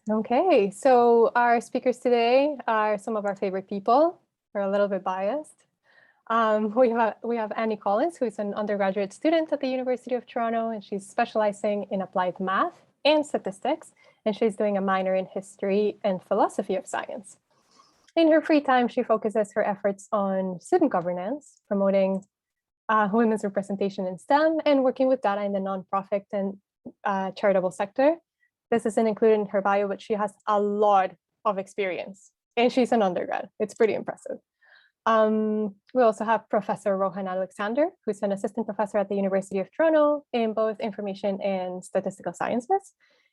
Okay, so our speakers today are some of our favorite people. We're a little bit biased. We have Annie Collins, who's an undergraduate student at the University of Toronto, and she's specializing in applied math and statistics, and she's doing a minor in history and philosophy of science. In her free time, she focuses her efforts on student governance, promoting women's representation in STEM, and working with data in the nonprofit and charitable sector. This isn't included in her bio, but she has a lot of experience, and she's an undergrad. It's pretty impressive. We also have Professor Rohan Alexander, who's an assistant professor at the University of Toronto in both information and statistical sciences.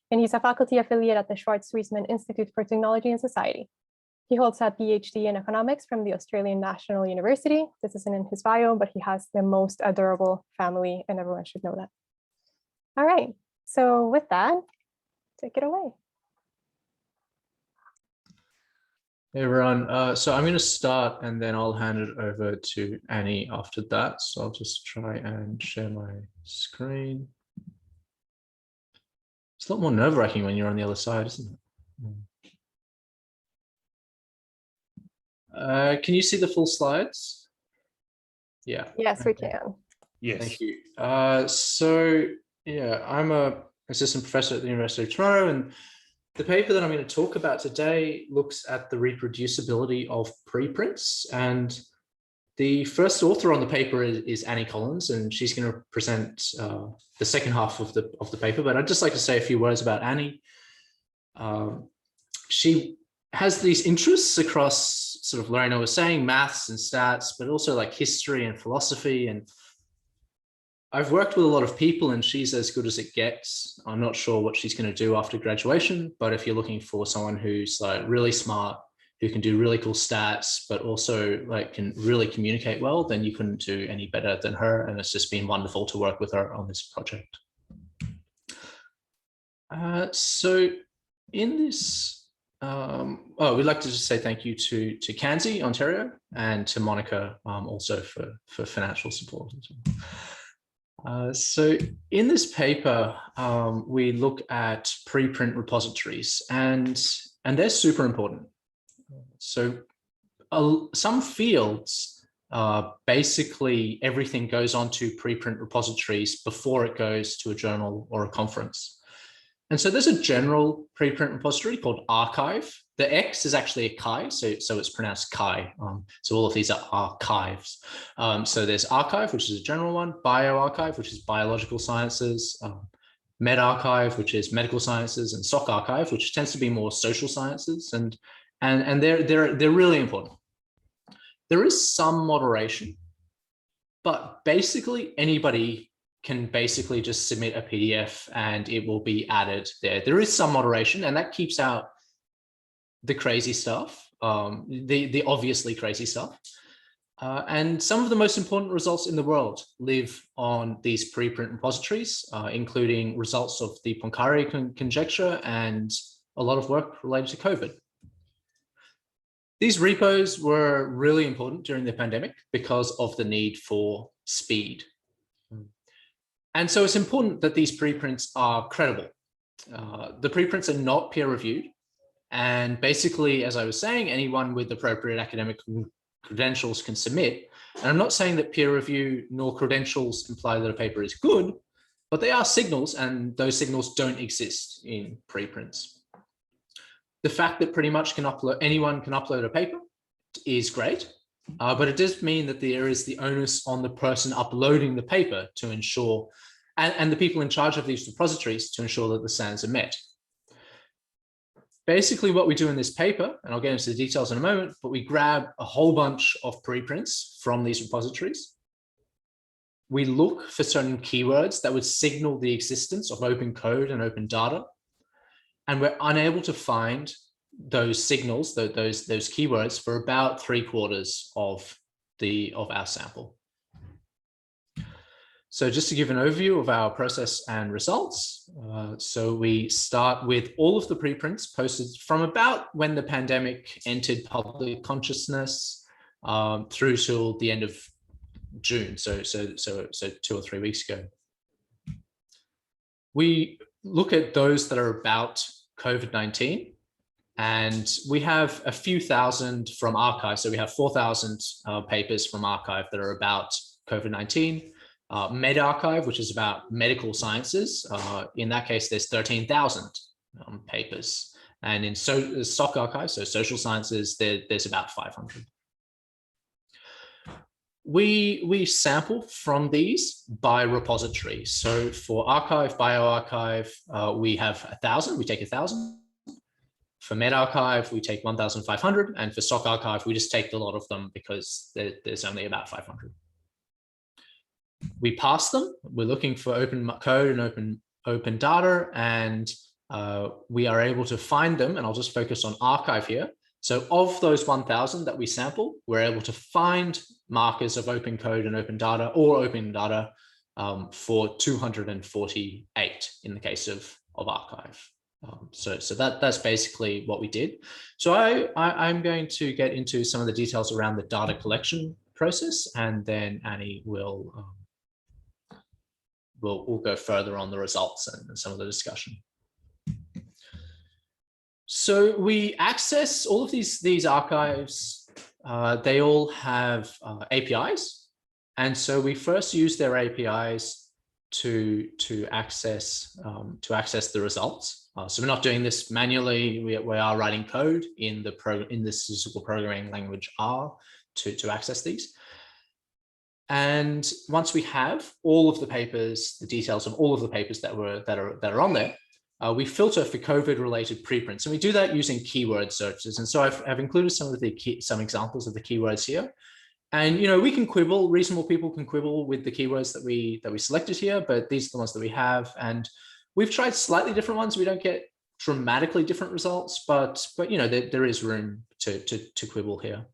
And he's a faculty affiliate at the Schwartz-Wiesman Institute for Technology and Society. He holds a PhD in economics from the Australian National University. This isn't in his bio, but he has the most adorable family, and everyone should know that. All right, so with that, take it away. Hey everyone, so I'm going to start and then I'll hand it over to Annie after that. So I'll just try and share my screen. It's a lot more nerve-wracking when you're on the other side, isn't it? Can you see the full slides? Yeah. Yes, we can. Yes. Thank you. So yeah, I'm a assistant professor at the University of Toronto, and the paper that I'm going to talk about today looks at the reproducibility of preprints, and the first author on the paper is Annie Collins, and she's going to present the second half of the paper. But I'd just like to say a few words about Annie. She has these interests across, sort of Lorena was saying, maths and stats, but also like history and philosophy. And I've worked with a lot of people, and she's as good as it gets. I'm not sure what she's going to do after graduation, but if you're looking for someone who's like really smart, who can do really cool stats, but also like can really communicate well, then you couldn't do any better than her. And it's just been wonderful to work with her on this project. So in this, we'd like to just say thank you to Kanzi, Ontario, and to Monica also for financial support as well. So in this paper, we look at preprint repositories, and they're super important. So some fields, basically everything goes onto preprint repositories before it goes to a journal or a conference. And so there's a general preprint repository called archive. The X is actually a chi, so it's pronounced chi. So all of these are archives. So there's archive, which is a general one, bioarchive, which is biological sciences, medRxiv, which is medical sciences, and SocArchive, which tends to be more social sciences, and they're really important. There is some moderation, but basically anybody can basically just submit a PDF and it will be added there. There is some moderation, and that keeps out the crazy stuff, the obviously crazy stuff. And some of the most important results in the world live on these preprint repositories, including results of the Poincaré conjecture and a lot of work related to COVID. These repos were really important during the pandemic because of the need for speed. And so it's important that these preprints are credible. The preprints are not peer-reviewed. And basically, as I was saying, anyone with appropriate academic credentials can submit. And I'm not saying that peer review nor credentials imply that a paper is good, but they are signals, and those signals don't exist in preprints. The fact that pretty much anyone can upload a paper is great, but it does mean that there is the onus on the person uploading the paper to ensure, and the people in charge of these repositories to ensure that the standards are met. Basically what we do in this paper, and I'll get into the details in a moment, but we grab a whole bunch of preprints from these repositories. We look for certain keywords that would signal the existence of open code and open data. And we're unable to find those signals, those keywords, for about 3/4 of our sample. So just to give an overview of our process and results. So we start with all of the preprints posted from about when the pandemic entered public consciousness through till the end of June. So 2 or 3 weeks ago. We look at those that are about COVID-19. And we have a few thousand from archive. So we have 4,000 papers from archive that are about COVID-19. MedArchive, which is about medical sciences. In that case, there's 13,000 papers. And in SOC archive, so social sciences, there's about 500. We sample from these by repository. So for archive, bioarchive, we have 1,000, we take 1,000. For medArchive, we take 1,500, and for SOC archive, we just take a lot of them because there's only about 500. We pass them. We're looking for open code and open data, and we are able to find them. And I'll just focus on archive here. So of those 1,000 that we sample, we're able to find markers of open code and open data or open data for 248 in the case of archive. So that's basically what we did. So I'm going to get into some of the details around the data collection process, and then Annie will we'll go further on the results and some of the discussion. So we access all of these archives. They all have APIs, and so we first use their APIs to access the results. So we're not doing this manually. We are writing code in the statistical programming language R to access these. And once we have all of the papers, the details of all of the papers that are on there, we filter for COVID-related preprints, and we do that using keyword searches. And so I've included some examples of the keywords here. And we can quibble. Reasonable people can quibble with the keywords that we selected here, but these are the ones that we have. And we've tried slightly different ones. We don't get dramatically different results, but there is room to quibble here.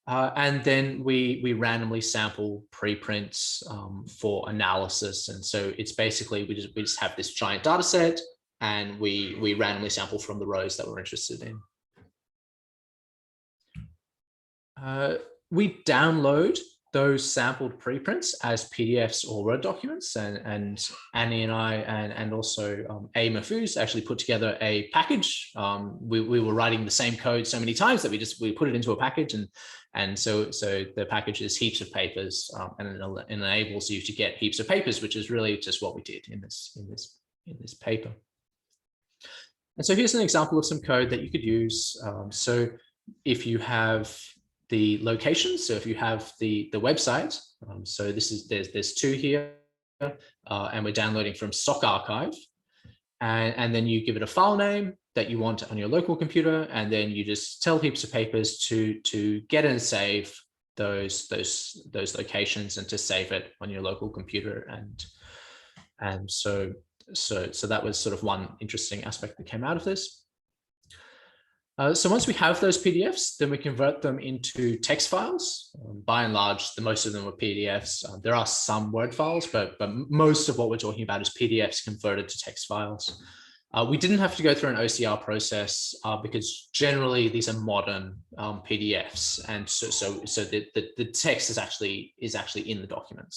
And then we randomly sample preprints for analysis. And so it's basically we just have this giant data set, and we randomly sample from the rows that we're interested in. We download those sampled preprints as PDFs or Word documents, and Annie and I and also A. Mahfouz actually put together a package. We were writing the same code so many times that we put it into a package, and so the package is heaps of papers, and it enables you to get heaps of papers, which is really just what we did in this paper. And so here's an example of some code that you could use. So if you have the location, so if you have the website, so there's two here, and we're downloading from SOC archive, and then you give it a file name that you want on your local computer, and then you just tell heaps of papers to get and save those locations and to save it on your local computer. And so that was sort of one interesting aspect that came out of this. So once we have those PDFs, then we convert them into text files. By and large, most of them are PDFs. There are some Word files, but most of what we're talking about is PDFs converted to text files. We didn't have to go through an OCR process because generally these are modern PDFs, and so the text is actually in the document.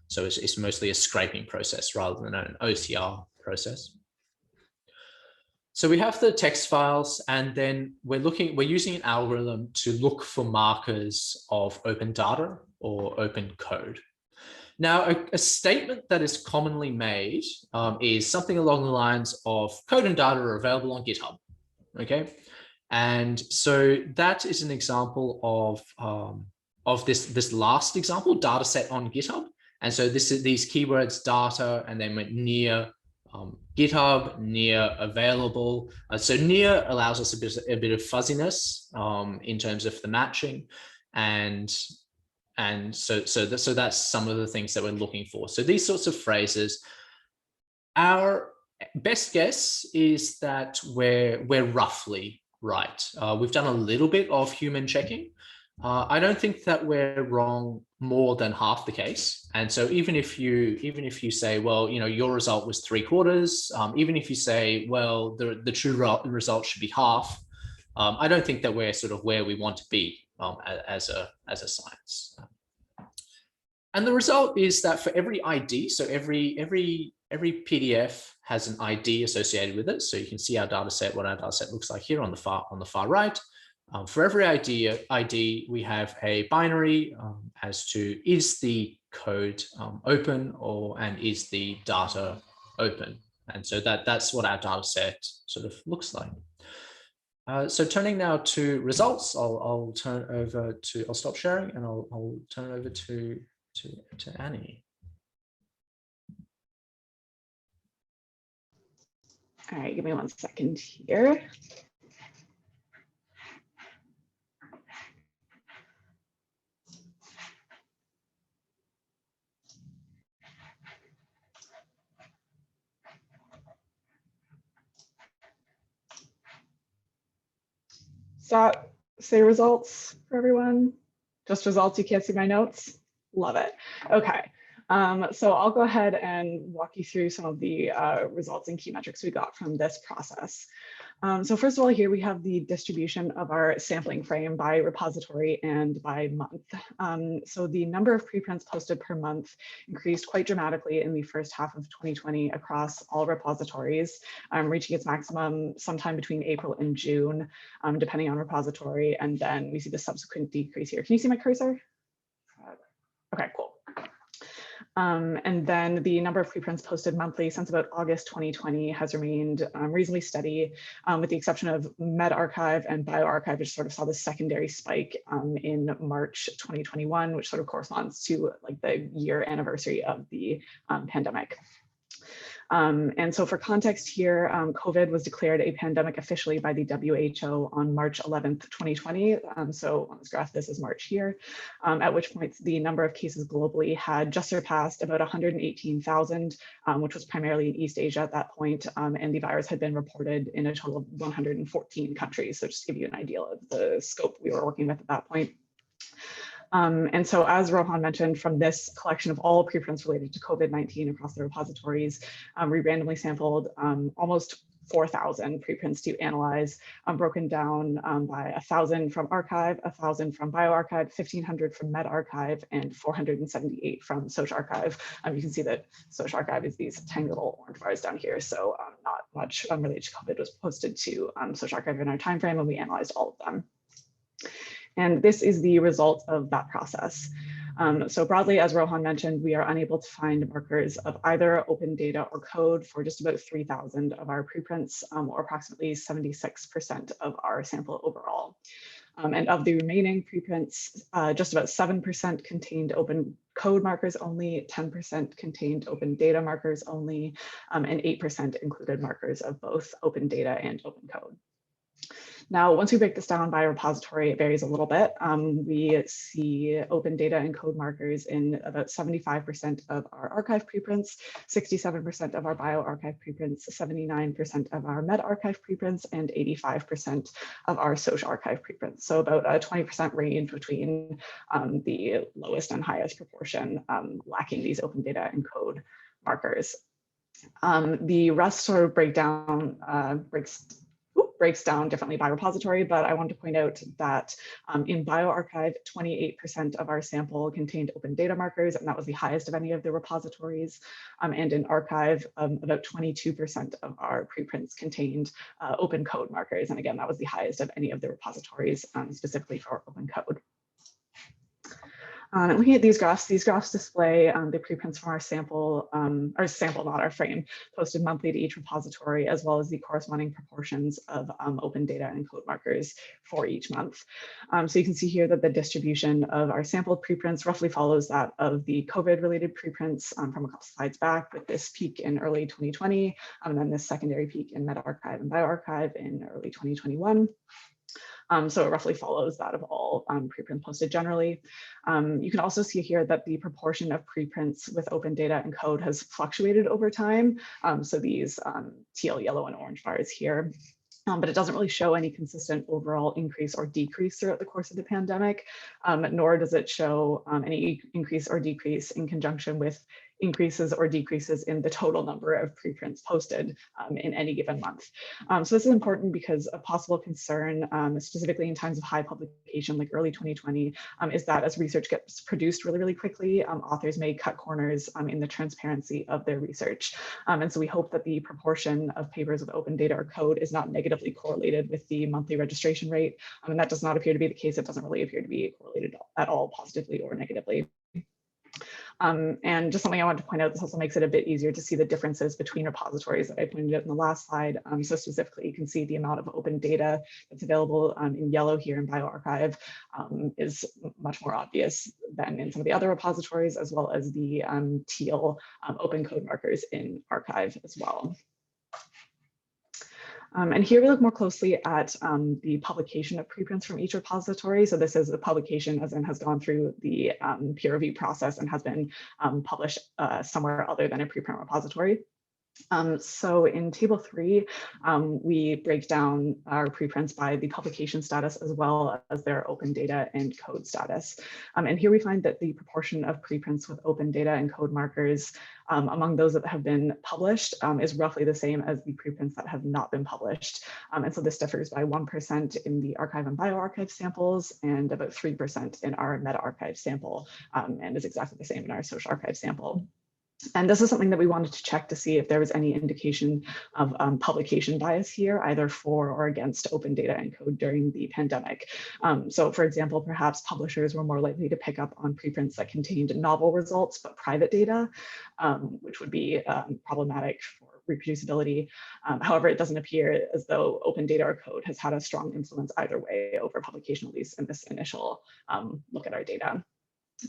So it's mostly a scraping process rather than an OCR process. So we have the text files, and then we're using an algorithm to look for markers of open data or open code. Now, a statement that is commonly made is something along the lines of code and data are available on GitHub. Okay, and so that is an example of this last example, data set on GitHub. And so these keywords data, and then went near GitHub, near available. So near allows us a bit of fuzziness in terms of the matching, and so that's some of the things that we're looking for. So these sorts of phrases, our best guess is that we're roughly right. We've done a little bit of human checking. I don't think that we're wrong more than half the case. And so even if you say, well, your result was 3/4, even if you say, well, the true result should be half, I don't think that we're sort of where we want to be as a science. And the result is that for every ID, so every PDF has an ID associated with it. So you can see our data set, what our data set looks like here on the far right. For every ID, we have a binary as to is the code open and is the data open. And so that's what our data set sort of looks like. So turning now to results, I'll stop sharing and I'll turn it over to Annie. All right, give me 1 second here. Does that say results for everyone? Just results, you can't see my notes? Love it. Okay. So I'll go ahead and walk you through some of the results and key metrics we got from this process. So first of all, here we have the distribution of our sampling frame by repository and by month. So the number of preprints posted per month increased quite dramatically in the first half of 2020 across all repositories, reaching its maximum sometime between April and June, depending on repository. And then we see the subsequent decrease here. Can you see my cursor? Okay, cool. And then the number of preprints posted monthly since about August 2020 has remained reasonably steady, with the exception of medRxiv and bioRxiv, which sort of saw the secondary spike in March 2021, which sort of corresponds to like the year anniversary of the pandemic. And so for context here, COVID was declared a pandemic officially by the WHO on March 11th, 2020. So on this graph, this is March here, at which point the number of cases globally had just surpassed about 118,000, which was primarily in East Asia at that point. And the virus had been reported in a total of 114 countries. So just to give you an idea of the scope we were working with at that point. And so as Rohan mentioned, from this collection of all preprints related to COVID-19 across the repositories, we randomly sampled almost 4,000 preprints to analyze, broken down by 1,000 from arXiv, 1,000 from bioRxiv, 1,500 from medRxiv, and 478 from sociarXiv. You can see that sociarXiv is these tiny little orange bars down here, so not much related to COVID was posted to sociarXiv in our time frame, and we analyzed all of them. And this is the result of that process. So broadly, as Rohan mentioned, we are unable to find markers of either open data or code for just about 3,000 of our preprints, or approximately 76% of our sample overall. And of the remaining preprints, just about 7% contained open code markers only, 10% contained open data markers only, and 8% included markers of both open data and open code. Now, once we break this down by repository, it varies a little bit. We see open data and code markers in about 75% of our arXiv preprints, 67% of our bioRxiv preprints, 79% of our medRxiv preprints, and 85% of our sociarXiv preprints. So about a 20% range between the lowest and highest proportion lacking these open data and code markers. The rest sort of breaks down differently by repository, but I want to point out that in bioRxiv, 28% of our sample contained open data markers, and that was the highest of any of the repositories. And in arXiv, about 22% of our preprints contained open code markers. And again, that was the highest of any of the repositories, specifically for open code. Looking at these graphs display the preprints from our sample, not our frame, posted monthly to each repository, as well as the corresponding proportions of open data and code markers for each month. So you can see here that the distribution of our sampled preprints roughly follows that of the COVID-related preprints from a couple slides back, with this peak in early 2020, and then this secondary peak in medRxiv and bioRxiv in early 2021. So it roughly follows that of all preprint posted generally. You can also see here that the proportion of preprints with open data and code has fluctuated over time. So these teal, yellow, and orange bars here. But it doesn't really show any consistent overall increase or decrease throughout the course of the pandemic, nor does it show any increase or decrease in conjunction with increases or decreases in the total number of preprints posted in any given month. So this is important because a possible concern, specifically in times of high publication like early 2020, is that as research gets produced really quickly, authors may cut corners in the transparency of their research. And so we hope that the proportion of papers with open data or code is not negatively correlated with the monthly registration rate. And that does not appear to be the case. It doesn't really appear to be correlated at all positively or negatively. And just something I wanted to point out, this also makes it a bit easier to see the differences between repositories that I pointed out in the last slide. So specifically, you can see the amount of open data that's available in yellow here in bioRxiv is much more obvious than in some of the other repositories, as well as the teal open code markers in arXiv as well. And here we look more closely at the publication of preprints from each repository. So this is a publication as in has gone through the peer review process and has been published somewhere other than a preprint repository. So in table 3, we break down our preprints by the publication status as well as their open data and code status. And here we find that the proportion of preprints with open data and code markers among those that have been published is roughly the same as the preprints that have not been published. And so this differs by 1% in the arXiv and bioRxiv samples and about 3% in our meta-arXiv sample, and is exactly the same in our social archive sample. And this is something that we wanted to check to see if there was any indication of publication bias here, either for or against open data and code during the pandemic. So for example, perhaps publishers were more likely to pick up on preprints that contained novel results, but private data, which would be problematic for reproducibility. However, it doesn't appear as though open data or code has had a strong influence either way over publication release in this initial look at our data.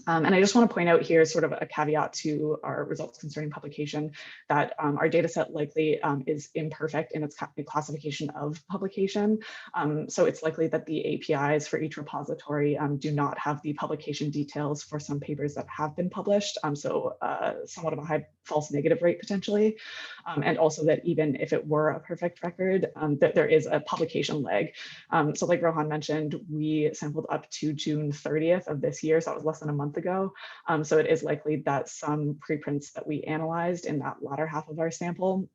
And I just want to point out here sort of a caveat to our results concerning publication that our data set likely is imperfect in its classification of publication. So it's likely that the APIs for each repository do not have the publication details for some papers that have been published. So somewhat of a high false negative rate potentially. And also that even if it were a perfect record, that there is a publication lag. So like Rohan mentioned, we sampled up to June 30th of this year. So that was less than a month ago. So it is likely that some preprints that we analyzed in that latter half of our sample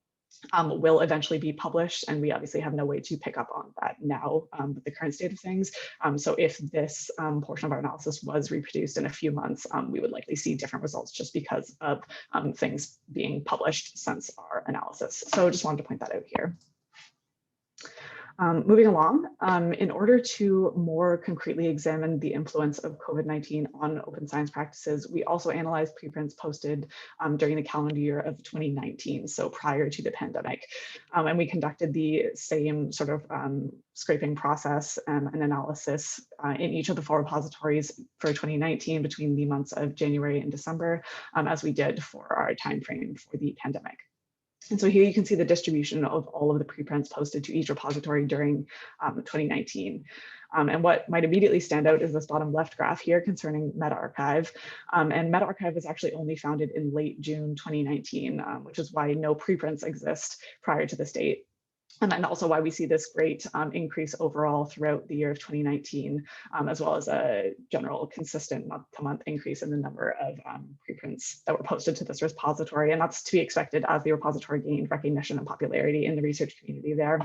will eventually be published. And we obviously have no way to pick up on that now with the current state of things. So if this portion of our analysis was reproduced in a few months, we would likely see different results just because of things being published since our analysis. So just wanted to point that out here. Moving along, in order to more concretely examine the influence of COVID-19 on open science practices, we also analyzed preprints posted during the calendar year of 2019, so prior to the pandemic. And we conducted the same sort of scraping process and analysis in each of the 4 repositories for 2019 between the months of January and December, as we did for our timeframe for the pandemic. And so here you can see the distribution of all of the preprints posted to each repository during 2019. And what might immediately stand out is this bottom left graph here concerning meta-arXiv. And meta-arXiv was actually only founded in late June 2019, which is why no preprints exist prior to this date. And then also why we see this great increase overall throughout the year of 2019, as well as a general consistent month-to-month increase in the number of preprints that were posted to this repository. And that's to be expected as the repository gained recognition and popularity in the research community there.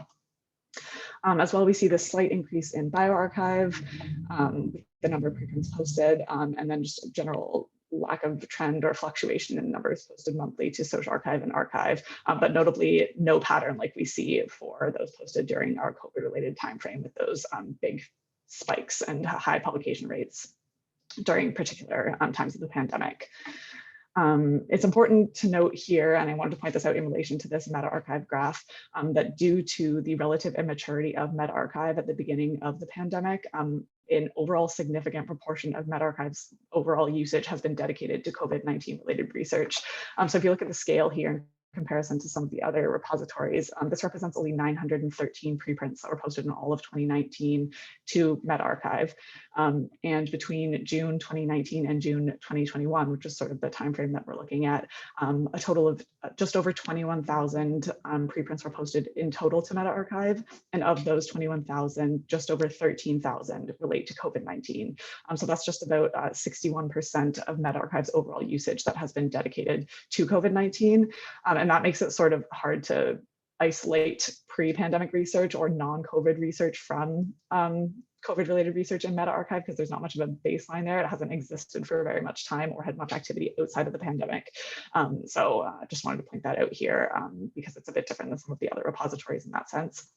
As well, we see this slight increase in bioRxiv, the number of preprints posted, and then just a general lack of trend or fluctuation in numbers posted monthly to social archive and arXiv, but notably no pattern like we see for those posted during our COVID-related timeframe with those big spikes and high publication rates during particular times of the pandemic. It's important to note here, and I wanted to point this out in relation to this meta-arXiv graph, that due to the relative immaturity of meta-arXiv at the beginning of the pandemic, an overall significant proportion of meta-arXiv's overall usage has been dedicated to COVID-19 related research. So if you look at the scale here, comparison to some of the other repositories, this represents only 913 preprints that were posted in all of 2019 to medRxiv. And between June 2019 and June 2021, which is sort of the timeframe that we're looking at, a total of just over 21,000 preprints were posted in total to medRxiv. And of those 21,000, just over 13,000 relate to COVID-19. So that's just about 61% of medRxiv's overall usage that has been dedicated to COVID-19. And that makes it sort of hard to isolate pre-pandemic research or non-COVID research from COVID-related research in medRxiv, because there's not much of a baseline there. It hasn't existed for very much time or had much activity outside of the pandemic. So I just wanted to point that out here because it's a bit different than some of the other repositories in that sense.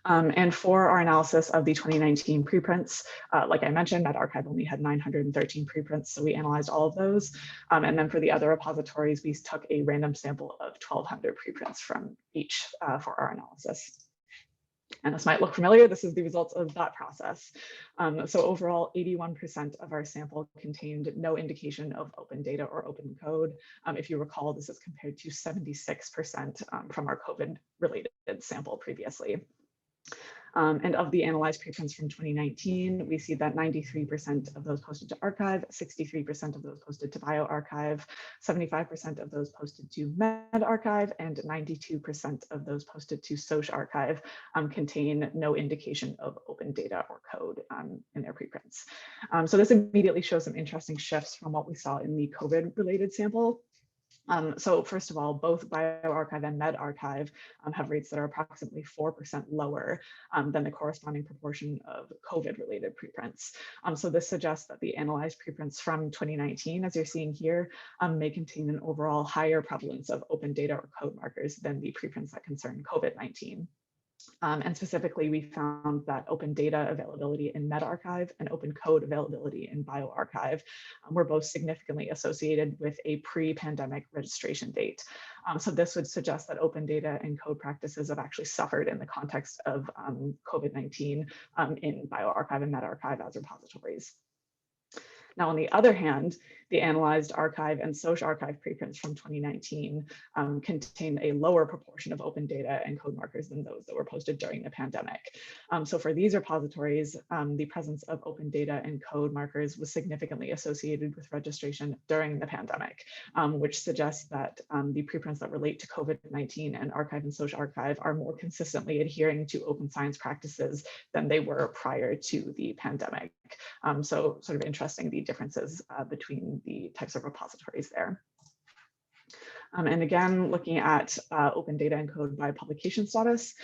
And for our analysis of the 2019 preprints, like I mentioned, medRxiv only had 913 preprints, so we analyzed all of those. And then for the other repositories, we took a random sample of 1,200 preprints from each for our analysis. And this might look familiar. This is the results of that process. So overall, 81% of our sample contained no indication of open data or open code. If you recall, this is compared to 76% from our COVID-related sample previously. And of the analyzed preprints from 2019, we see that 93% of those posted to arXiv, 63% of those posted to bioRxiv, 75% of those posted to medRxiv, and 92% of those posted to sociarXiv contain no indication of open data or code in their preprints. So this immediately shows some interesting shifts from what we saw in the COVID-related sample. So first of all, both bioRxiv and medRxiv have rates that are approximately 4% lower than the corresponding proportion of COVID-related preprints. So this suggests that the analyzed preprints from 2019, as you're seeing here, may contain an overall higher prevalence of open data or code markers than the preprints that concern COVID-19. And specifically, we found that open data availability in medRxiv and open code availability in bioRxiv were both significantly associated with a pre-pandemic registration date. So this would suggest that open data and code practices have actually suffered in the context of COVID-19 in bioRxiv and medRxiv as repositories. Now, on the other hand, the analyzed arXiv and sociarXiv preprints from 2019 contain a lower proportion of open data and code markers than those that were posted during the pandemic. So for these repositories, the presence of open data and code markers was significantly associated with registration during the pandemic, which suggests that the preprints that relate to COVID-19 and arXiv and sociarXiv are more consistently adhering to open science practices than they were prior to the pandemic. So sort of interesting, the differences between the types of repositories there. And again, looking at open data and code by publication status,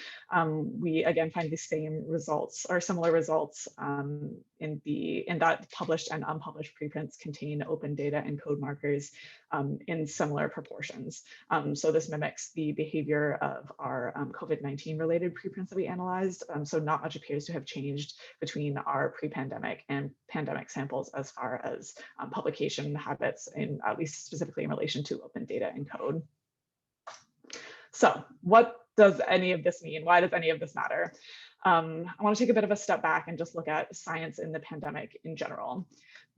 we again find the same results or similar results in that published and unpublished preprints contain open data and code markers in similar proportions. So this mimics the behavior of our COVID-19 related preprints that we analyzed. So not much appears to have changed between our pre-pandemic and pandemic samples as far as publication habits, at least specifically in relation to open data and code. So what does any of this mean? Why does any of this matter? I want to take a bit of a step back and just look at science in the pandemic in general.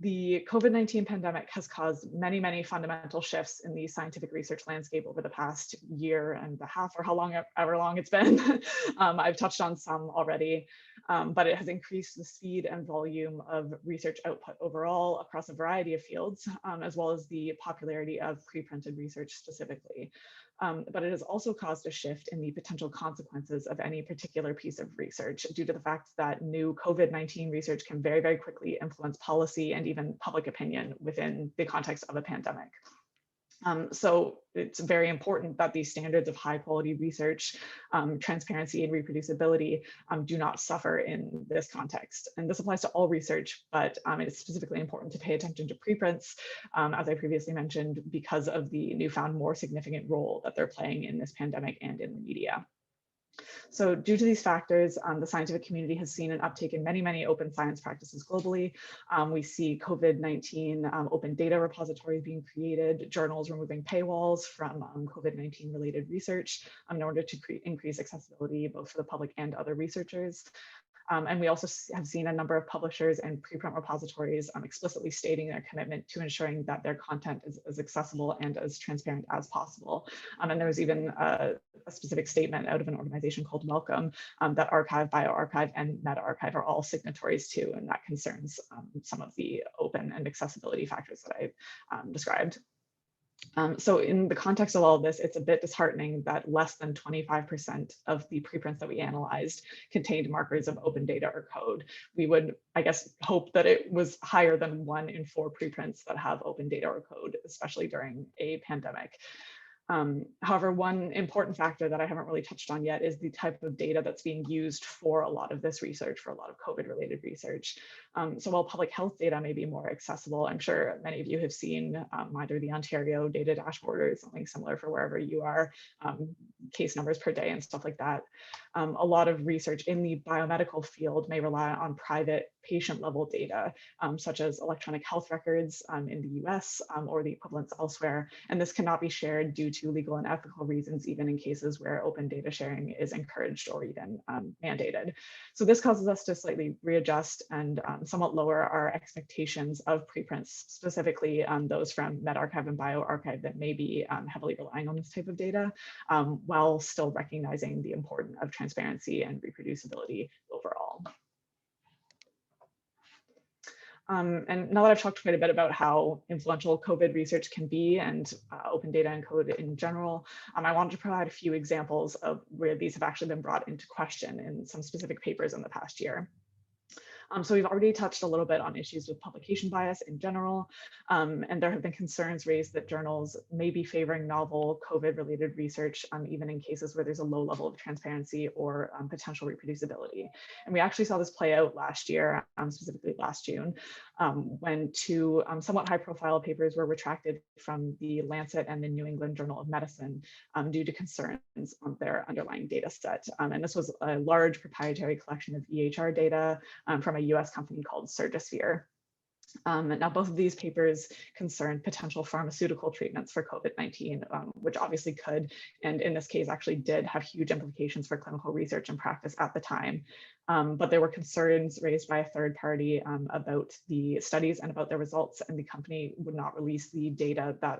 The COVID-19 pandemic has caused many, many fundamental shifts in the scientific research landscape over the past year and a half, or however long it's been. I've touched on some already, but it has increased the speed and volume of research output overall across a variety of fields, as well as the popularity of pre-printed research specifically. But it has also caused a shift in the potential consequences of any particular piece of research due to the fact that new COVID-19 research can very, very quickly influence policy and even public opinion within the context of a pandemic. So it's very important that these standards of high quality research, transparency and reproducibility do not suffer in this context. And this applies to all research, but it's specifically important to pay attention to preprints, as I previously mentioned, because of the newfound more significant role that they're playing in this pandemic and in the media. So due to these factors, the scientific community has seen an uptake in many, many open science practices globally. We see COVID-19 open data repositories being created, journals removing paywalls from COVID-19 related research in order to increase accessibility both for the public and other researchers. And we also have seen a number of publishers and preprint repositories explicitly stating their commitment to ensuring that their content is as accessible and as transparent as possible. And there was even a specific statement out of an organization called Welcome that arXiv, bioRxiv, and metaRxiv are all signatories to, and that concerns some of the open and accessibility factors that I've described. So in the context of all of this, it's a bit disheartening that less than 25% of the preprints that we analyzed contained markers of open data or code. We would, I guess, hope that it was higher than 1 in 4 preprints that have open data or code, especially during a pandemic. However, one important factor that I haven't really touched on yet is the type of data that's being used for a lot of this research, for a lot of COVID-related research. So while public health data may be more accessible, I'm sure many of you have seen either the Ontario data dashboard or something similar for wherever you are, case numbers per day and stuff like that. A lot of research in the biomedical field may rely on private patient-level data, such as electronic health records in the US or the equivalents elsewhere, and this cannot be shared due to legal and ethical reasons, even in cases where open data sharing is encouraged or even mandated. So this causes us to slightly readjust and somewhat lower our expectations of preprints, specifically those from medRxiv and bioRxiv that may be heavily relying on this type of data, while still recognizing the importance of transparency and reproducibility overall. And now that I've talked quite a bit about how influential COVID research can be and open data and code in general, I wanted to provide a few examples of where these have actually been brought into question in some specific papers in the past year. So we've already touched a little bit on issues with publication bias in general, and there have been concerns raised that journals may be favoring novel COVID-related research, even in cases where there's a low level of transparency or potential reproducibility. And we actually saw this play out last year, specifically last June, when 2 somewhat high-profile papers were retracted from the Lancet and the New England Journal of Medicine due to concerns on their underlying data set. And this was a large proprietary collection of EHR data from a US company called Surgisphere. Now, both of these papers concerned potential pharmaceutical treatments for COVID-19, which obviously could, and in this case actually did, have huge implications for clinical research and practice at the time. But there were concerns raised by a third party about the studies and about their results, and the company would not release the data that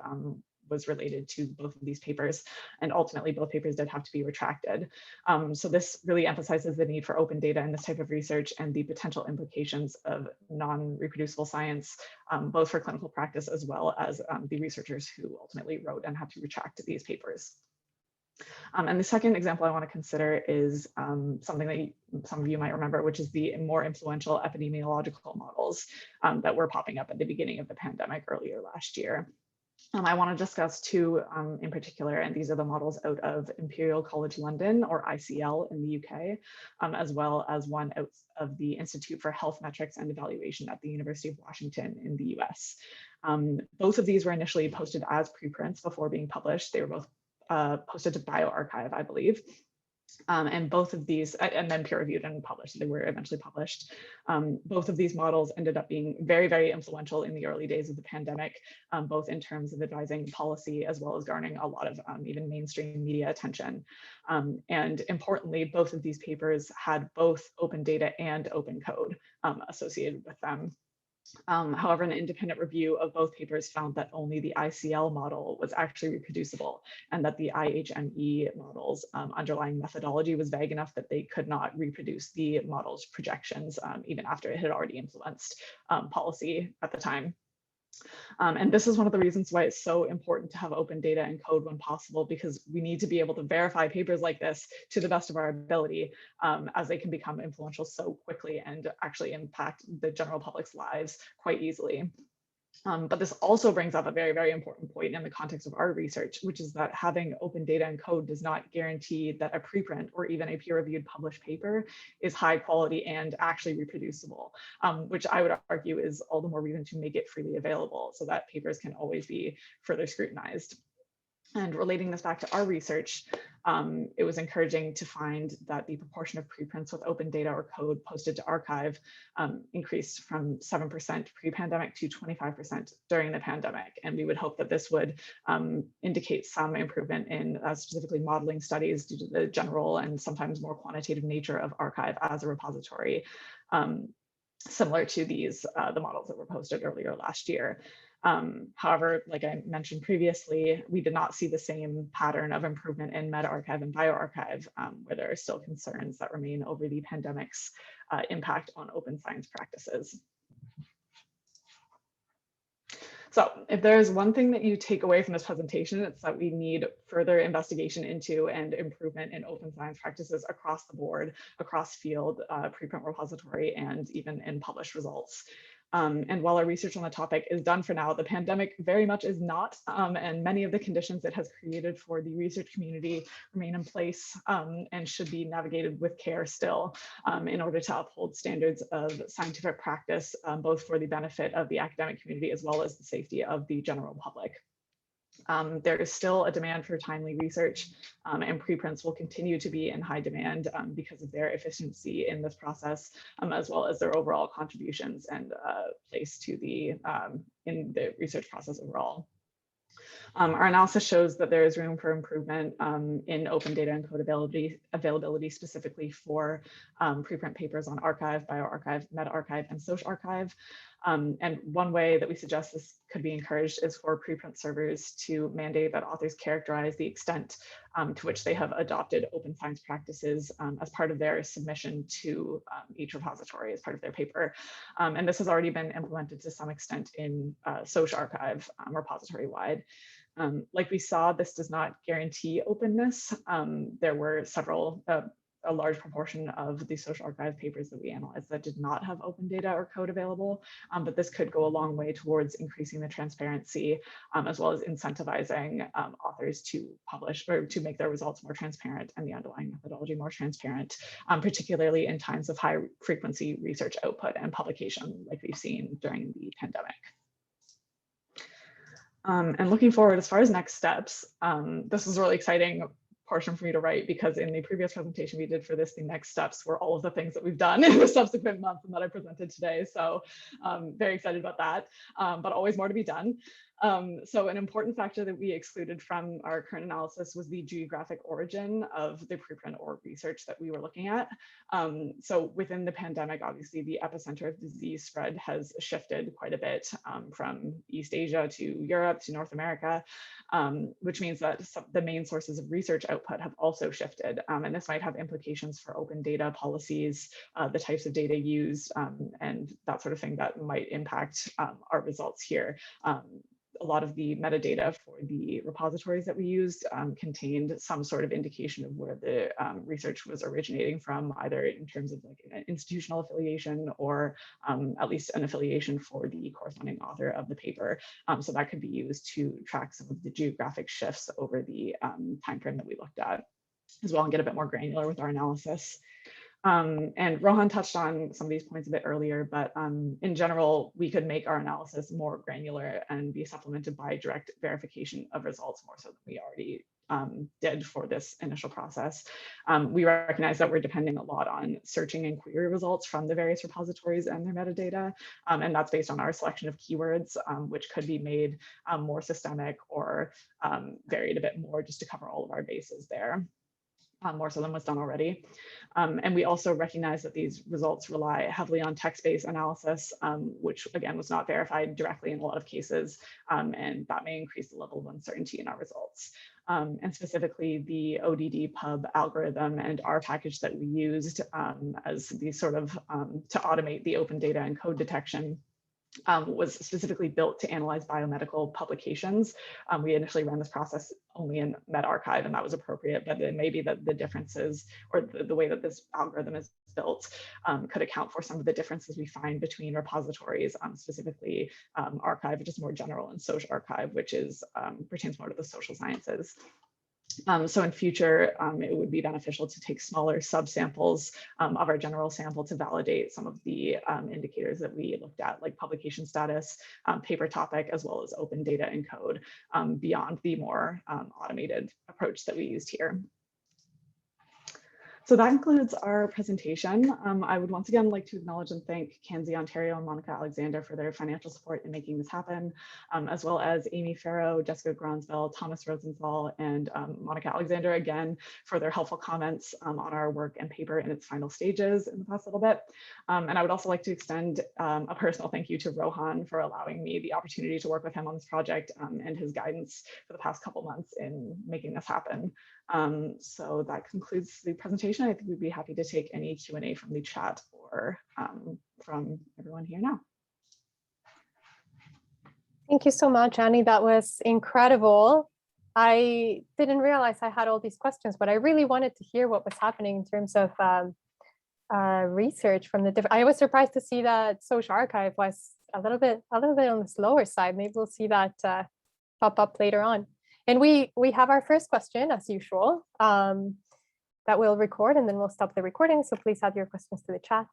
was related to both of these papers, and ultimately both papers did have to be retracted. So this really emphasizes the need for open data in this type of research and the potential implications of non-reproducible science, both for clinical practice as well as the researchers who ultimately wrote and had to retract these papers. And the second example I want to consider is something that some of you might remember, which is the more influential epidemiological models that were popping up at the beginning of the pandemic earlier last year. I want to discuss 2 in particular, and these are the models out of Imperial College London, or ICL in the UK, as well as one out of the Institute for Health Metrics and Evaluation at the University of Washington in the US. Both of these were initially posted as preprints before being published. They were both posted to bioRxiv, I believe. And both of these, and then peer reviewed and published, they were eventually published. Both of these models ended up being very, very influential in the early days of the pandemic, both in terms of advising policy as well as garnering a lot of even mainstream media attention. And importantly, both of these papers had both open data and open code associated with them. However, an independent review of both papers found that only the ICL model was actually reproducible, and that the IHME model's underlying methodology was vague enough that they could not reproduce the model's projections, even after it had already influenced policy at the time. And this is one of the reasons why it's so important to have open data and code when possible, because we need to be able to verify papers like this to the best of our ability, as they can become influential so quickly and actually impact the general public's lives quite easily. But this also brings up a very, very important point in the context of our research, which is that having open data and code does not guarantee that a preprint or even a peer-reviewed published paper is high quality and actually reproducible, which I would argue is all the more reason to make it freely available so that papers can always be further scrutinized. And relating this back to our research, it was encouraging to find that the proportion of preprints with open data or code posted to archive increased from 7% pre-pandemic to 25% during the pandemic. And we would hope that this would indicate some improvement in specifically modeling studies due to the general and sometimes more quantitative nature of archive as a repository, similar to these, the models that were posted earlier last year. However, like I mentioned previously, we did not see the same pattern of improvement in meta-archive and bioarchive, where there are still concerns that remain over the pandemic's impact on open science practices. So if there's one thing that you take away from this presentation, it's that we need further investigation into and improvement in open science practices across the board, across field, preprint repository, and even in published results. And while our research on the topic is done for now, the pandemic very much is not, and many of the conditions it has created for the research community remain in place and should be navigated with care still in order to uphold standards of scientific practice, both for the benefit of the academic community as well as the safety of the general public. There is still a demand for timely research, and preprints will continue to be in high demand because of their efficiency in this process, as well as their overall contributions and place to the in the research process overall. Our analysis shows that there is room for improvement in open data and code availability specifically for preprint papers on archive, bioarchive, meta-archive, and social archive. And one way that we suggest this could be encouraged is for preprint servers to mandate that authors characterize the extent to which they have adopted open science practices as part of their submission to each repository as part of their paper. And this has already been implemented to some extent in social archive repository-wide. Like we saw, this does not guarantee openness. There were a large proportion of the social archive papers that we analyzed that did not have open data or code available, but this could go a long way towards increasing the transparency as well as incentivizing authors to publish or to make their results more transparent and the underlying methodology more transparent, particularly in times of high frequency research output and publication like we've seen during the pandemic. And looking forward, as far as next steps, this is a really exciting portion for me to write because in the previous presentation we did for this, the next steps were all of the things that we've done in the subsequent months and that I presented today. So very excited about that, but always more to be done. So an important factor that we excluded from our current analysis was the geographic origin of the preprint or research that we were looking at. So within the pandemic, obviously the epicenter of disease spread has shifted quite a bit from East Asia to Europe to North America, which means that the main sources of research output have also shifted. And this might have implications for open data policies, the types of data used, and that sort of thing that might impact our results here. A lot of the metadata for the repositories that we used contained some sort of indication of where the research was originating from, either in terms of like an institutional affiliation or at least an affiliation for the corresponding author of the paper. So that could be used to track some of the geographic shifts over the time frame that we looked at as well and get a bit more granular with our analysis. And Rohan touched on some of these points a bit earlier, but in general, we could make our analysis more granular and be supplemented by direct verification of results more so than we already did for this initial process. We recognize that we're depending a lot on searching and query results from the various repositories and their metadata, and that's based on our selection of keywords, which could be made more systemic or varied a bit more just to cover all of our bases there. More so than was done already. And we also recognize that these results rely heavily on text-based analysis, which again was not verified directly in a lot of cases, and that may increase the level of uncertainty in our results. And specifically the ODD pub algorithm and R package that we used as the sort of to automate the open data and code detection was specifically built to analyze biomedical publications. We initially ran this process only in meta-archive, and that was appropriate, but it may be that the differences or the way that this algorithm is built could account for some of the differences we find between repositories, specifically archive, which is more general, and social archive, which is pertains more to the social sciences. So in future, it would be beneficial to take smaller subsamples of our general sample to validate some of the indicators that we looked at, like publication status, paper topic, as well as open data and code, beyond the more automated approach that we used here. So that concludes our presentation. I would once again like to acknowledge and thank Kanzi Ontario and Monica Alexander for their financial support in making this happen, as well as Amy Farrow, Jessica Gronsville, Thomas Rosenthal, and Monica Alexander again for their helpful comments on our work and paper in its final stages in the past little bit. And I would also like to extend a personal thank you to Rohan for allowing me the opportunity to work with him on this project and his guidance for the past couple months in making this happen. So that concludes the presentation. I think we'd be happy to take any Q&A from the chat or from everyone here now. Thank you so much, Annie. That was incredible. I didn't realize I had all these questions, but I really wanted to hear what was happening in terms of research from the different. I was surprised to see that Social Archive was a little bit on the slower side. Maybe we'll see that pop up later on. And we have our first question as usual that we'll record, and then we'll stop the recording. So please add your questions to the chat.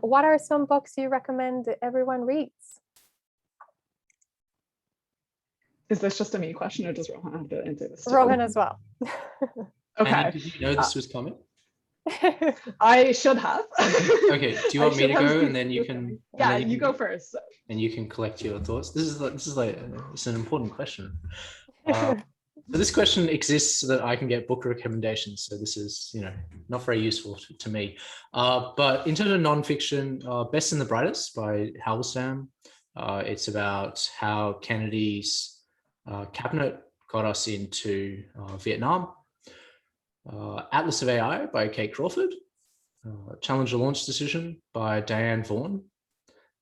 What are some books you recommend everyone reads? Is this just a me question, or does Rohan have to answer this too? Rohan as well. Okay. Annie, did you know this was coming? I should have. Okay. Do you want me to go, and then you can? Yeah, you go first. And you can collect your thoughts. This is it's an important question. So this question exists so that I can get book recommendations. So this is, not very useful to me. But in terms of nonfiction, Best and the Brightest by Halberstam. It's about how Kennedy's cabinet got us into Vietnam. Atlas of AI by Kate Crawford. Challenger Launch Decision by Diane Vaughan,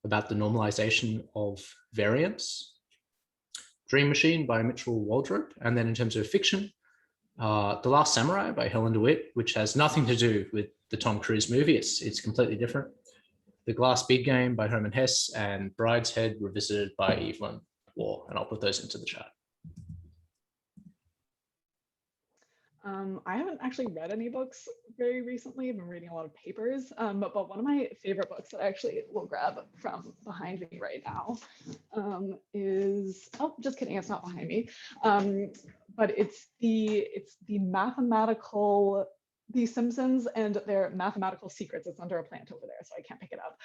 about the normalization of variance. Dream Machine by Mitchell Waldrop. And then in terms of fiction, The Last Samurai by Helen DeWitt, which has nothing to do with the Tom Cruise movie. It's completely different. The Glass Bead Game by Herman Hesse, and Brideshead Revisited by Evelyn Waugh. And I'll put those into the chat. I haven't actually read any books very recently. I've been reading a lot of papers, but one of my favorite books that I actually will grab from behind me right now is, oh, just kidding, it's not behind me, but it's the mathematical, The Simpsons and Their Mathematical Secrets. It's under a plant over there, so I can't pick it up.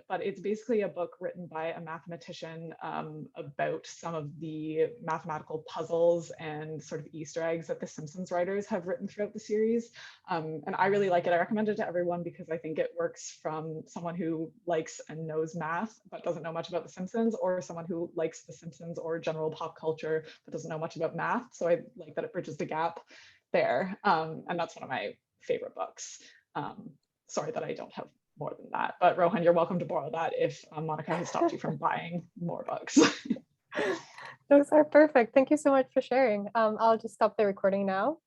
But it's basically a book written by a mathematician about some of the mathematical puzzles and sort of Easter eggs that the Simpsons writers have written throughout the series. And I really like it. I recommend it to everyone because I think it works from someone who likes and knows math, but doesn't know much about the Simpsons, or someone who likes the Simpsons or general pop culture, but doesn't know much about math. So I like that it bridges the gap there. And that's one of my favorite books. Sorry that I don't have more than that, but Rohan, you're welcome to borrow that if Monica has stopped you from buying more books. Those are perfect. Thank you so much for sharing. I'll just stop the recording now.